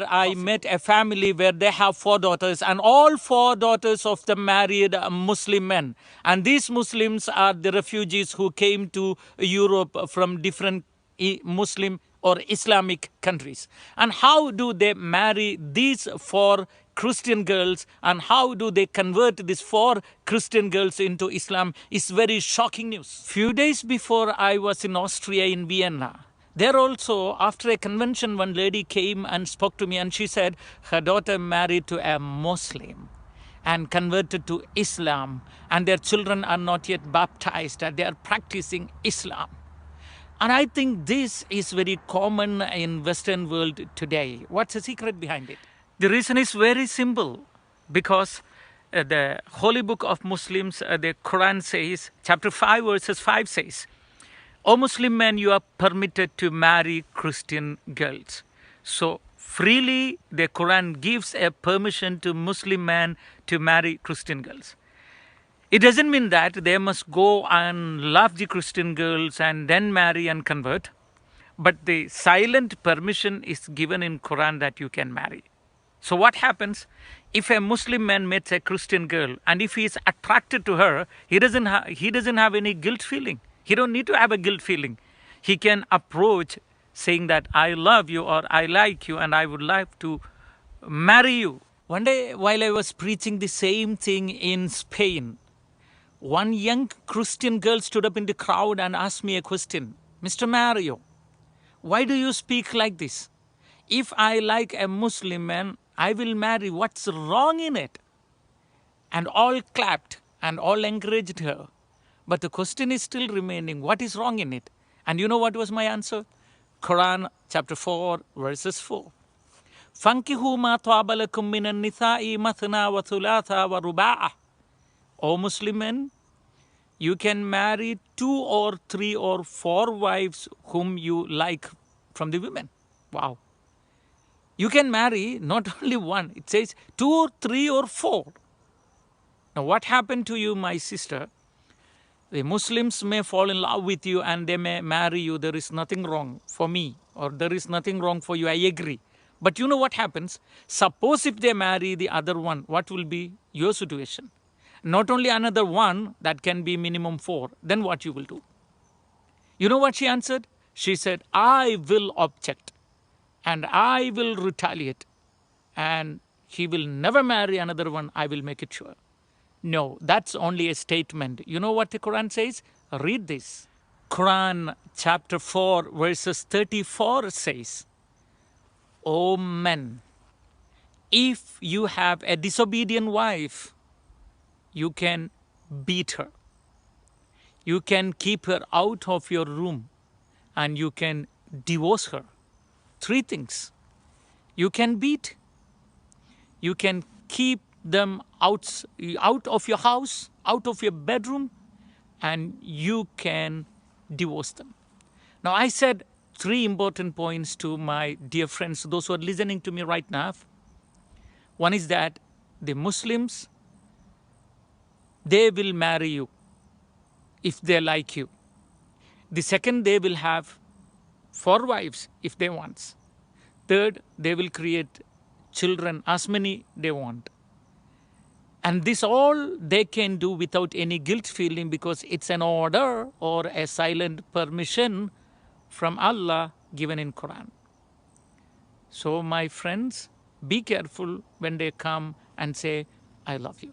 I met a family where they have 4 daughters, and all 4 daughters of them married Muslim men. And these Muslims are the refugees who came to Europe from different Muslim or Islamic countries. And how do they marry these 4 Christian girls, and how do they convert these 4 Christian girls into Islam is very shocking news. Few days before, I was in Austria, in Vienna. There also, after a convention, one lady came and spoke to me, and she said her daughter married to a Muslim and converted to Islam, and their children are not yet baptized, and they are practicing Islam. And I think this is very common in Western world today. What's the secret behind it? The reason is very simple, because the holy book of Muslims, the Quran says, chapter 5 verses 5 says, O Muslim men, you are permitted to marry Christian girls. So freely the Quran gives a permission to Muslim men to marry Christian girls. It doesn't mean that they must go and love the Christian girls and then marry and convert. But the silent permission is given in Quran that you can marry. So what happens if a Muslim man meets a Christian girl, and if he is attracted to her, he doesn't have any guilt feeling. He don't need to have a guilt feeling. He can approach saying that I love you, or I like you, and I would like to marry you. One day while I was preaching the same thing in Spain, one young Christian girl stood up in the crowd and asked me a question. Mr. Mario, why do you speak like this? If I like a Muslim man, I will marry. What's wrong in it? And all clapped and all encouraged her. But the question is still remaining. What is wrong in it? And you know what was my answer? Quran chapter 4 verses 4. فَانْكِحُوا مَا طَابَ لَكُم مِّنَ النِّسَاءِ مَثْنَى وَثُلَاثَ وَرُبَاعَ. O Muslim men, you can marry 2 or 3 or 4 wives whom you like from the women. Wow. You can marry not only one, it says 2 or 3 or 4. Now what happened to you, my sister? The Muslims may fall in love with you and they may marry you. There is nothing wrong for me, or there is nothing wrong for you. I agree. But you know what happens? Suppose if they marry the other one, what will be your situation? Not only another one, that can be minimum 4. Then what you will do? You know what she answered? She said, I will object and I will retaliate, and he will never marry another one. I will make it sure. No, that's only a statement. You know what the Quran says? Read this. Quran chapter 4 verses 34 says, O men, if you have a disobedient wife, you can beat her. You can keep her out of your room, and you can divorce her. 3 things. You can beat, you can keep them out of your house, out of your bedroom, and you can divorce them. Now I said 3 important points to my dear friends, those who are listening to me right now. One is that the Muslims, they will marry you if they like you. The second, they will have 4 wives if they want. Third, they will create children as many they want. And this all they can do without any guilt feeling, because it's an order or a silent permission from Allah given in Quran. So my friends, be careful when they come and say, I love you.